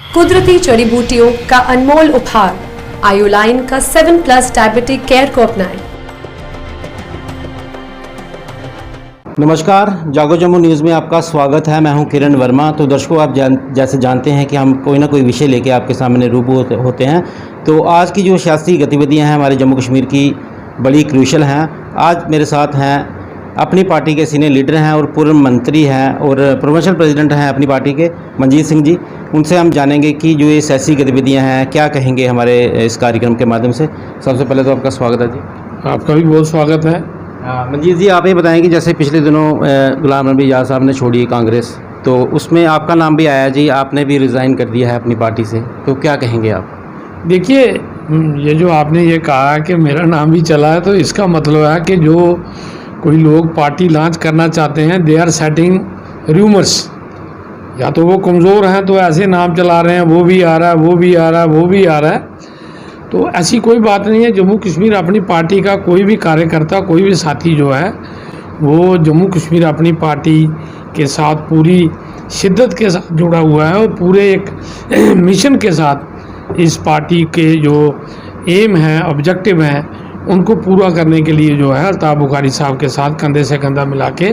कुदरती जड़ी बूटियों का अनमोल उपहार आयुलाइन का 7+ डायबिटिक केयर को अपनाएं। नमस्कार, जागो जम्मू न्यूज़ में आपका स्वागत है। मैं हूं किरण वर्मा। तो दर्शकों, आप जैसे जानते हैं कि हम कोई ना कोई विषय लेके आपके सामने रूबरू होते हैं। तो आज की जो सियासी गतिविधियां हैं हमारे जम्मू कश्मीर की बड़ी क्रूशल हैं। आज मेरे साथ हैं अपनी पार्टी के सीनियर लीडर हैं और पूर्व मंत्री हैं और प्रोविंशियल प्रेसिडेंट हैं अपनी पार्टी के, मंजीत सिंह जी। उनसे हम जानेंगे कि जो ये सियासी गतिविधियाँ हैं क्या कहेंगे हमारे इस कार्यक्रम के माध्यम से। सबसे पहले तो आपका स्वागत है जी। आपका भी बहुत स्वागत है। मंजीत जी, आप ये बताएं कि जैसे पिछले दिनों गुलाम नबी आज़ाद साहब ने छोड़ी कांग्रेस, तो उसमें आपका नाम भी आया जी, आपने भी रिज़ाइन कर दिया है अपनी पार्टी से, तो क्या कहेंगे आप? देखिए, ये जो आपने ये कहा कि मेरा नाम भी चला है, तो इसका मतलब है कि जो कोई लोग पार्टी लॉन्च करना चाहते हैं, दे आर सेटिंग रूमर्स। या तो वो कमज़ोर हैं तो ऐसे नाम चला रहे हैं, वो भी आ रहा है, वो भी आ रहा है, वो भी आ रहा है। तो ऐसी कोई बात नहीं है। जम्मू कश्मीर अपनी पार्टी का कोई भी कार्यकर्ता, कोई भी साथी जो है, वो जम्मू कश्मीर अपनी पार्टी के साथ पूरी शिद्दत के साथ जुड़ा हुआ है और पूरे एक मिशन के साथ इस पार्टी के जो एम हैं, ऑब्जेक्टिव हैं, उनको पूरा करने के लिए जो है अल्ताफ़ बुखारी साहब के साथ कंधे से कंधा मिला के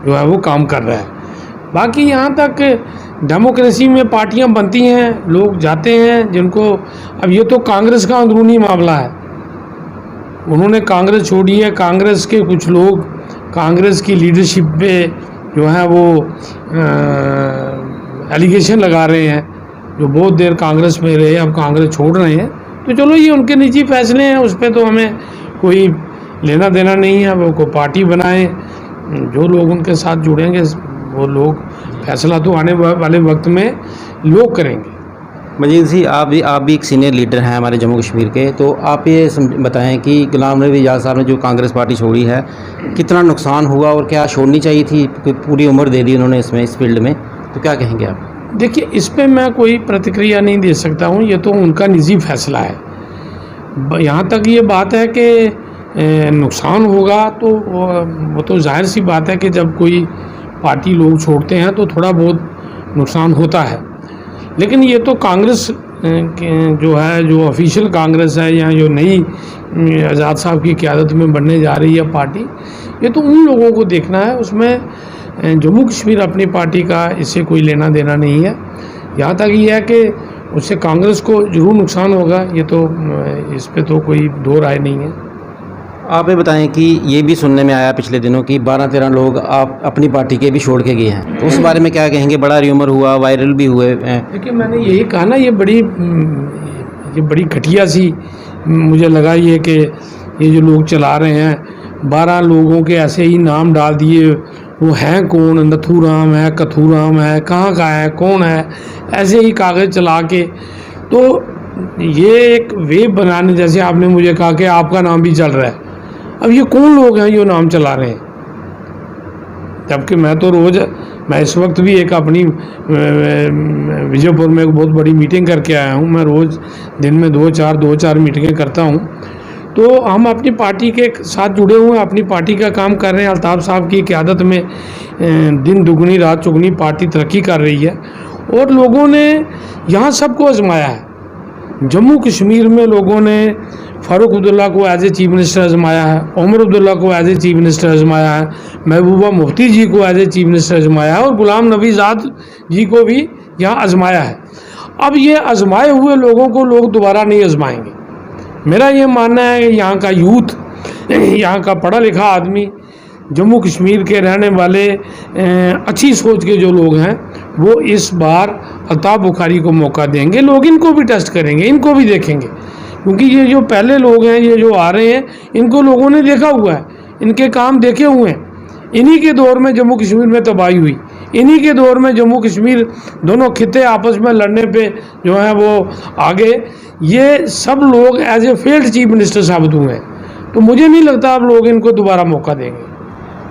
जो है वो काम कर रहा है। बाकी यहाँ तक डेमोक्रेसी में पार्टियाँ बनती हैं, लोग जाते हैं जिनको, अब ये तो कांग्रेस का अंदरूनी मामला है। उन्होंने कांग्रेस छोड़ी है। कांग्रेस के कुछ लोग कांग्रेस की लीडरशिप पे जो है वो एलिगेशन लगा रहे हैं, जो बहुत देर कांग्रेस में रहे अब कांग्रेस छोड़ रहे हैं। तो चलो, ये उनके निजी फैसले हैं, उस पर तो हमें कोई लेना देना नहीं है। वो को पार्टी बनाएं, जो लोग उनके साथ जुड़ेंगे वो लोग, फैसला तो आने वाले वक्त में लोग करेंगे। मंजीत जी, आप भी एक सीनियर लीडर हैं हमारे जम्मू कश्मीर के, तो आप ये बताएं कि गुलाम नबी आज़ाद साहब ने जो कांग्रेस पार्टी छोड़ी है, कितना नुकसान हुआ और क्या छोड़नी चाहिए थी? पूरी उम्र दे दी उन्होंने इसमें, इस फील्ड में, तो क्या कहेंगे आप? देखिए, इस पे मैं कोई प्रतिक्रिया नहीं दे सकता हूँ, ये तो उनका निजी फैसला है। यहाँ तक ये बात है कि नुकसान होगा तो वो तो जाहिर सी बात है कि जब कोई पार्टी लोग छोड़ते हैं तो थोड़ा बहुत नुकसान होता है। लेकिन ये तो कांग्रेस जो है, जो ऑफिशियल कांग्रेस है या जो नई आज़ाद साहब की क़यादत में बनने जा रही है पार्टी, ये तो उन लोगों को देखना है। उसमें जम्मू कश्मीर अपनी पार्टी का इससे कोई लेना देना नहीं है। यहाँ तक ये है कि उससे कांग्रेस को ज़रूर नुकसान होगा, ये तो इस पे तो कोई दो राय नहीं है। आप ये बताएं कि ये भी सुनने में आया पिछले दिनों कि 12-13 लोग आप अपनी पार्टी के भी छोड़ के गए हैं, तो उस बारे में क्या कहेंगे? बड़ा र्यूमर हुआ, वायरल भी हुए। देखिए, मैंने यही कहा ना, ये बड़ी घटिया सी मुझे लगा ये कि ये जो लोग चला रहे हैं, 12 लोगों के ऐसे ही नाम डाल दिए। वो हैं कौन? नथूराम है, कथूराम है, कहाँ का है, कौन है, ऐसे ही कागज़ चला के। तो ये एक वेब बनाने, जैसे आपने मुझे कहा कि आपका नाम भी चल रहा है। अब ये कौन लोग हैं जो नाम चला रहे हैं? जबकि मैं इस वक्त भी एक अपनी विजयपुर में एक बहुत बड़ी मीटिंग करके आया हूँ। मैं रोज़ दिन में 2-4 मीटिंगें करता हूँ। तो हम अपनी पार्टी के साथ जुड़े हुए हैं, अपनी पार्टी का काम कर रहे हैं। अल्ताफ़ साहब की क़यादत में दिन दुगनी रात चुगनी पार्टी तरक्की कर रही है और लोगों ने यहाँ सबको आजमाया है। जम्मू कश्मीर में लोगों ने फ़ारूक अब्दुल्ला को एज ए चीफ मिनिस्टर आजमाया है, उमर अब्दुल्ला को एज ए चीफ मिनिस्टर आजमाया है, महबूबा मुफ्ती जी को एज ए चीफ मिनिस्टर आजमाया है और गुलाम नबी आज़ाद जी को भी यहाँ आजमाया है। अब ये आजमाए हुए लोगों को लोग दोबारा नहीं आजमाएंगे। मेरा ये मानना है कि यहाँ का यूथ, यहाँ का पढ़ा लिखा आदमी, जम्मू कश्मीर के रहने वाले अच्छी सोच के जो लोग हैं, वो इस बार अल्ताफ़ बुखारी को मौका देंगे। लोग इनको भी टेस्ट करेंगे, इनको भी देखेंगे, क्योंकि ये जो पहले लोग हैं, ये जो आ रहे हैं, इनको लोगों ने देखा हुआ है, इनके काम देखे हुए हैं। इन्हीं के दौर में जम्मू कश्मीर में तबाही हुई, इन्हीं के दौर में जम्मू कश्मीर दोनों खिते आपस में लड़ने पे जो है वो आगे, ये सब लोग as a failed chief minister साबित हुए हैं। तो मुझे नहीं लगता अब लोग इनको दोबारा मौका देंगे।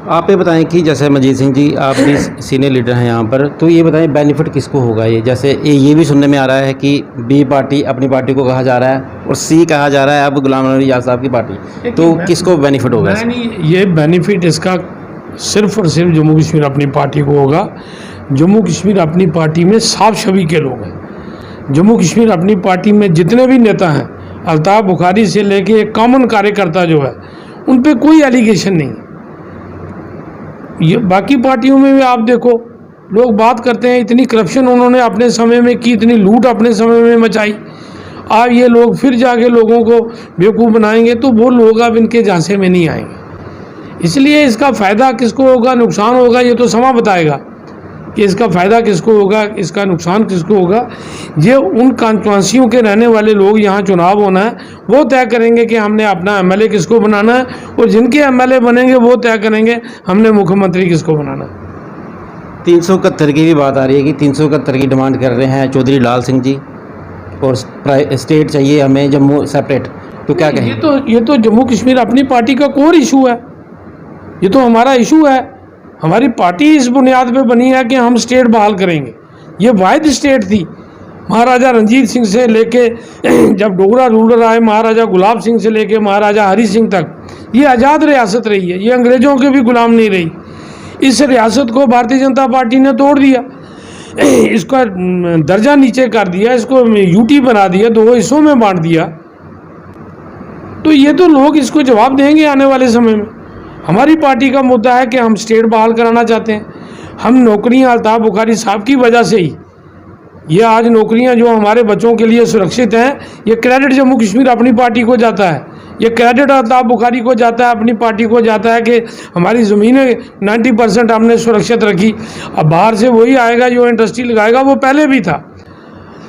आप ये बताएं कि जैसे मंजीत सिंह जी, आप भी सीनियर लीडर हैं यहाँ पर, तो ये बताएं बेनिफिट किसको होगा? ये जैसे ये भी सुनने में आ रहा है कि बी पार्टी अपनी पार्टी को कहा जा रहा है और सी कहा जा रहा है अब गुलाम नबी आज़ाद साहब की पार्टी, तो किसको बेनिफिट होगा? ये बेनिफिट इसका सिर्फ और सिर्फ जम्मू कश्मीर अपनी पार्टी को होगा। जम्मू कश्मीर अपनी पार्टी में साफ छवि के लोग हैं। जम्मू कश्मीर अपनी पार्टी में जितने भी नेता हैं, अल्ताफ़ बुखारी से लेके एक कॉमन कार्यकर्ता जो है, उन पे कोई एलिगेशन नहीं है। ये बाकी पार्टियों में भी आप देखो, लोग बात करते हैं इतनी करप्शन उन्होंने अपने समय में की, इतनी लूट अपने समय में मचाई। अब ये लोग फिर जाके लोगों को बेवकूफ़ बनाएंगे तो वो लोग अब इनके झांसे में नहीं आएंगे। इसलिए इसका फ़ायदा किसको होगा, नुकसान होगा, ये तो समय बताएगा कि इसका फ़ायदा किसको होगा, इसका नुकसान किसको होगा। ये उन कॉन्स्टिट्यूंसियों के रहने वाले लोग, यहाँ चुनाव होना है, वो तय करेंगे कि हमने अपना एमएलए किसको बनाना है, और जिनके एमएलए बनेंगे वो तय करेंगे हमने मुख्यमंत्री किसको बनाना है। 371 की भी बात आ रही है कि 371 की डिमांड कर रहे हैं चौधरी लाल सिंह जी, और स्टेट चाहिए हमें जम्मू सेपरेट, तो क्या कहेंगे? ये तो जम्मू कश्मीर अपनी पार्टी का कोर इशू है, ये तो हमारा इशू है। हमारी पार्टी इस बुनियाद पे बनी है कि हम स्टेट बहाल करेंगे। ये वाहिद स्टेट थी, महाराजा रंजीत सिंह से लेके जब डोगरा रूलर आए, महाराजा गुलाब सिंह से लेके महाराजा हरि सिंह तक, ये आज़ाद रियासत रही है, ये अंग्रेज़ों के भी गुलाम नहीं रही। इस रियासत को भारतीय जनता पार्टी ने तोड़ दिया, इसका दर्जा नीचे कर दिया, इसको यूटी बना दिया, 2 हिस्सों में बांट दिया। तो ये तो लोग इसको जवाब देंगे आने वाले समय में। हमारी पार्टी का मुद्दा है कि हम स्टेट बहाल कराना चाहते हैं। हम नौकरियां अल्ताफ़ बुखारी साहब की वजह से ही, ये आज नौकरियां जो हमारे बच्चों के लिए सुरक्षित हैं, ये क्रेडिट जम्मू कश्मीर अपनी पार्टी को जाता है, ये क्रेडिट अल्ताफ़ बुखारी को जाता है, अपनी पार्टी को जाता है कि हमारी ज़मीनें 90% हमने सुरक्षित रखी। अब बाहर से वही आएगा जो इंडस्ट्री लगाएगा, वो पहले भी था।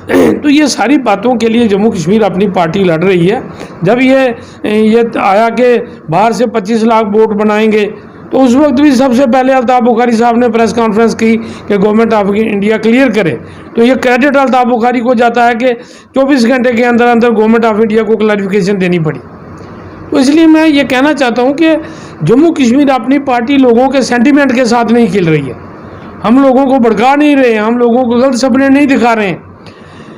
तो ये सारी बातों के लिए जम्मू कश्मीर अपनी पार्टी लड़ रही है। जब ये आया कि बाहर से 25 लाख वोट बनाएंगे, तो उस वक्त भी सबसे पहले अल्ताफ़ बुखारी साहब ने प्रेस कॉन्फ्रेंस की कि गवर्नमेंट ऑफ इंडिया क्लियर करे। तो ये क्रेडिट अल्ताफ़ बुखारी को जाता है कि 24 घंटे के अंदर अंदर गवर्नमेंट ऑफ इंडिया को क्लैरिफिकेशन देनी पड़ी। तो इसलिए मैं ये कहना चाहता हूँ कि जम्मू कश्मीर अपनी पार्टी लोगों के सेंटीमेंट के साथ नहीं खेल रही है। हम लोगों को भड़का नहीं रहे हैं, हम लोगों को गलत सपने नहीं दिखा रहे हैं।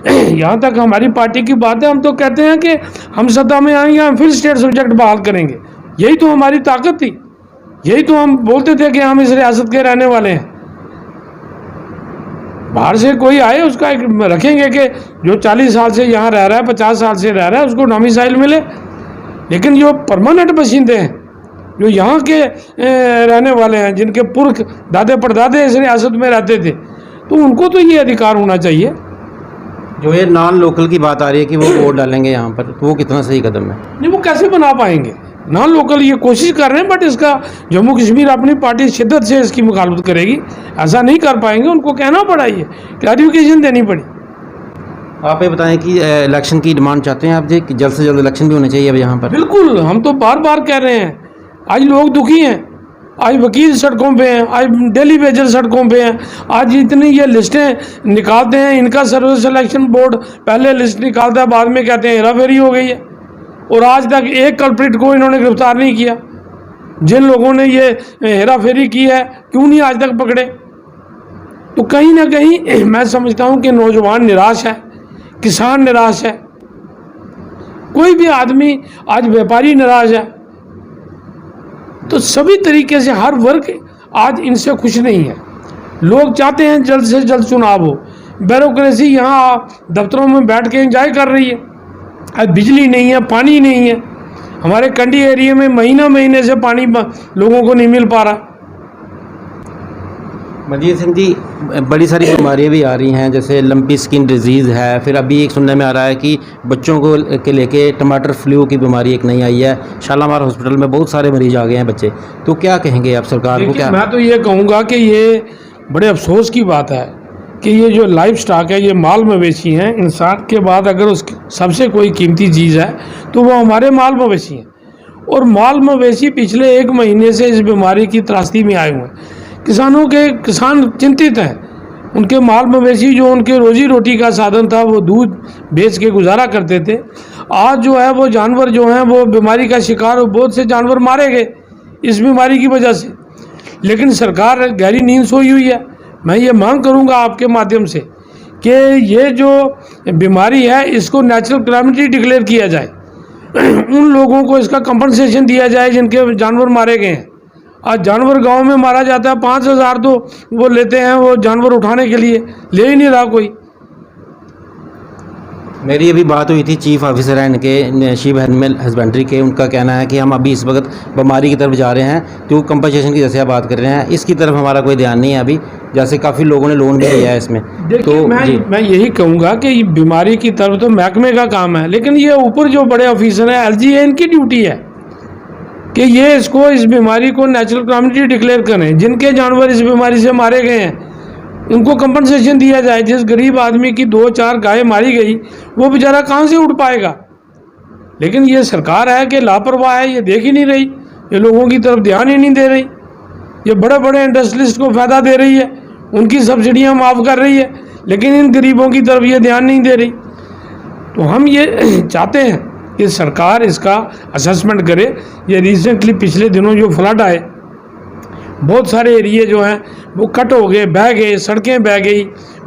यहाँ तक हमारी पार्टी की बात है, हम तो कहते हैं कि हम सत्ता में आएंगे, हम फिर स्टेट सब्जेक्ट बहाल करेंगे। यही तो हमारी ताकत थी, यही तो हम बोलते थे कि हम इस रियासत के रहने वाले हैं। बाहर से कोई आए उसका एक रखेंगे कि जो 40 साल से यहाँ रह रहा है, 50 साल से रह रहा है, उसको डोमिसाइल मिले। लेकिन जो परमानेंट बशिंदे हैं, जो यहाँ के रहने वाले हैं, जिनके पुरख दादे परदादे इस रियासत में रहते थे, तो उनको तो ये अधिकार होना चाहिए। जो ये नॉन लोकल की बात आ रही है कि वो वोट डालेंगे यहाँ पर, तो वो कितना सही कदम है? नहीं, वो कैसे बना पाएंगे? नॉन लोकल ये कोशिश कर रहे हैं, बट इसका जम्मू कश्मीर अपनी पार्टी शिद्दत से इसकी मुखालफत करेगी। ऐसा नहीं कर पाएंगे, उनको कहना पड़ा, ये क्लैरिफिकेशन देनी पड़ी। आप ये बताएं कि इलेक्शन की डिमांड चाहते हैं आप जी, कि जल्द से जल्द इलेक्शन भी होने चाहिए अब यहाँ पर? बिल्कुल, हम तो बार बार कह रहे हैं। आज लोग दुखी हैं, आज वकील सड़कों पे हैं, आज डेली वेजर सड़कों पे हैं। आज इतनी ये लिस्टें निकालते हैं, इनका सर्विस सिलेक्शन बोर्ड पहले लिस्ट निकालता है, बाद में कहते हैं हेराफेरी हो गई है, और आज तक एक कल्प्रिट को इन्होंने गिरफ्तार नहीं किया। जिन लोगों ने ये हेराफेरी की है, क्यों नहीं आज तक पकड़े? तो कहीं ना कहीं मैं समझता हूँ कि नौजवान निराश है, किसान निराश है, कोई भी आदमी, आज व्यापारी निराश है। तो सभी तरीके से हर वर्ग आज इनसे खुश नहीं है। लोग चाहते हैं जल्द से जल्द चुनाव हो। ब्यूरोक्रेसी यहाँ दफ्तरों में बैठ के एंजॉय कर रही है। आज बिजली नहीं है, पानी नहीं है। हमारे कंडी एरिया में महीने से पानी लोगों को नहीं मिल पा रहा। मनजीत सिंह जी, बड़ी सारी बीमारियां भी आ रही हैं, जैसे लंपी स्किन डिजीज़ है, फिर अभी एक सुनने में आ रहा है कि बच्चों को के लेके टमाटर फ्लू की बीमारी एक नई आई है। शालामार हॉस्पिटल में बहुत सारे मरीज आ गए हैं बच्चे, तो क्या कहेंगे आप सरकार को? क्या मैं तो ये कहूँगा कि ये बड़े अफसोस की बात है कि ये जो लाइफ स्टॉक है, ये माल मवेशी हैं। इंसान के बाद अगर उस सबसे कोई कीमती चीज़ है तो वो हमारे माल मवेशी हैं, और माल मवेशी पिछले 1 महीने से इस बीमारी की त्रासदी में आए हुए हैं। किसान चिंतित हैं। उनके माल मवेशी जो उनके रोजी रोटी का साधन था, वो दूध बेच के गुजारा करते थे, आज जो है वो जानवर जो हैं वो बीमारी का शिकार, बहुत से जानवर मारे गए इस बीमारी की वजह से। लेकिन सरकार गहरी नींद सोई हुई है। मैं ये मांग करूंगा आपके माध्यम से कि ये जो बीमारी है, इसको नेचुरल कैलामिटी डिक्लेयर किया जाए। उन लोगों को इसका कंपनसेशन दिया जाए जिनके जानवर मारे गए हैं। आज जानवर गांव में मारा जाता है, 5,000 तो वो लेते हैं वो जानवर उठाने के लिए, ले ही नहीं रहा कोई। मेरी अभी बात हुई थी चीफ ऑफिसर हैं इनके शीप एनिमल हस्बेंड्री के। उनका कहना है कि हम अभी इस वक्त बीमारी की तरफ जा रहे हैं, जो कंपनसेशन की जैसे आप बात कर रहे हैं, इसकी तरफ हमारा कोई ध्यान नहीं है अभी, जैसे काफ़ी लोगों ने लोन भी लिया है इसमें। देखिए मैं यही कहूँगा कि ये बीमारी की तरफ तो महकमे का काम है, लेकिन ये ऊपर जो बड़े ऑफिसर हैं LG है, इनकी ड्यूटी है कि ये इस बीमारी को नेचुरल कैलामिटी डिक्लेयर करें। जिनके जानवर इस बीमारी से मारे गए हैं उनको कंपनसेशन दिया जाए। जिस गरीब आदमी की 2-4 गाय मारी गई वो बेचारा कहाँ से उठ पाएगा। लेकिन ये सरकार है कि लापरवाह है, ये देख ही नहीं रही, ये लोगों की तरफ ध्यान ही नहीं दे रही। ये बड़े बड़े इंडस्ट्रियलिस्ट को फ़ायदा दे रही है, उनकी सब्सिडियाँ माफ़ कर रही है, लेकिन इन गरीबों की तरफ ये ध्यान नहीं दे रही। तो हम ये चाहते हैं कि सरकार इसका असेसमेंट करे। ये रिसेंटली पिछले दिनों जो फ्लड आए, बहुत सारे एरिए जो हैं वो कट हो गए, बह गए, सड़कें बह गई,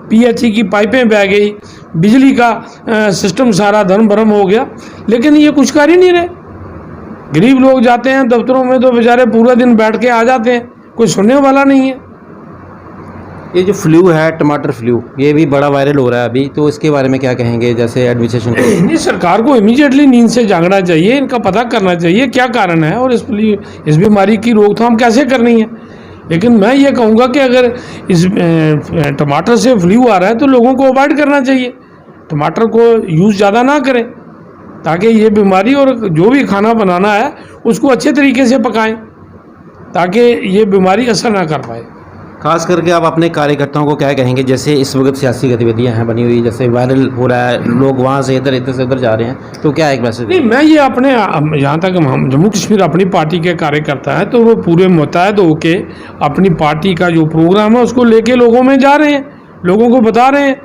PHE की पाइपें बह गई, बिजली का सिस्टम सारा धर्म भरम हो गया, लेकिन ये कुछ कर ही नहीं रहे। गरीब लोग जाते हैं दफ्तरों में तो बेचारे पूरा दिन बैठ के आ जाते हैं, कोई सुनने वाला नहीं है। ये जो फ्लू है, टमाटर फ्लू, ये भी बड़ा वायरल हो रहा है अभी, तो इसके बारे में क्या कहेंगे जैसे एडमिनिस्ट्रेशन? ये सरकार को इमीडिएटली नींद से जागना चाहिए, इनका पता करना चाहिए क्या कारण है और इस बीमारी की रोकथाम कैसे करनी है। लेकिन मैं ये कहूँगा कि अगर इस टमाटर से फ्लू आ रहा है तो लोगों को अवॉइड करना चाहिए, टमाटर को यूज़ ज़्यादा ना करें, ताकि ये बीमारी और जो भी खाना बनाना है उसको अच्छे तरीके से पकाएं ताकि ये बीमारी असर ना कर पाए। खास करके आप अपने कार्यकर्ताओं को क्या कहेंगे, जैसे इस वक्त सियासी गतिविधियां हैं बनी हुई, जैसे वायरल हो रहा है, लोग वहाँ से इधर से उधर जा रहे हैं, तो क्या एक मैसेज? नहीं, मैं ये अपने यहाँ तक हम जम्मू कश्मीर अपनी पार्टी के कार्यकर्ता हैं तो वो पूरे मुतहद होके अपनी पार्टी का जो प्रोग्राम है उसको लेके लोगों में जा रहे हैं, लोगों को बता रहे हैं।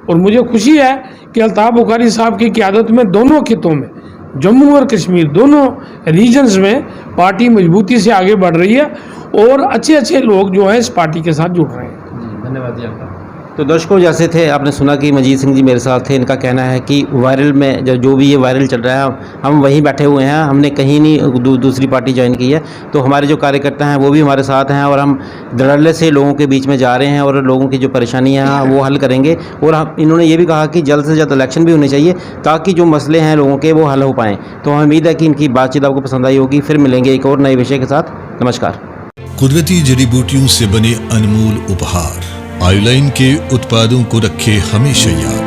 और मुझे खुशी है कि अल्ताफ़ बुखारी साहब की क़यादत में दोनों खितों में, जम्मू और कश्मीर दोनों रीजन्स में पार्टी मजबूती से आगे बढ़ रही है और अच्छे लोग जो हैं इस पार्टी के साथ जुड़ रहे हैं। धन्यवाद जी आपका। तो दर्शकों, जैसे थे आपने सुना कि मजीद सिंह जी मेरे साथ थे। इनका कहना है कि वायरल में जो भी ये वायरल चल रहा है, हम वहीं बैठे हुए हैं, हमने कहीं नहीं दूसरी पार्टी ज्वाइन की है। तो हमारे जो कार्यकर्ता हैं वो भी हमारे साथ हैं और हम धड़ल्ले से लोगों के बीच में जा रहे हैं और लोगों की जो परेशानियाँ हैं वो हल करेंगे। और इन्होंने ये भी कहा कि जल्द से जल्द इलेक्शन भी होने चाहिए ताकि जो मसले हैं लोगों के वो हल हो पाएँ। तो हमें उम्मीद है कि इनकी बातचीत आपको पसंद आई होगी। फिर मिलेंगे एक और नए विषय के साथ। नमस्कार। कुदरती जड़ी बूटियों से बने अनमोल उपहार आयुलाइन के उत्पादों को रखे हमेशा याद।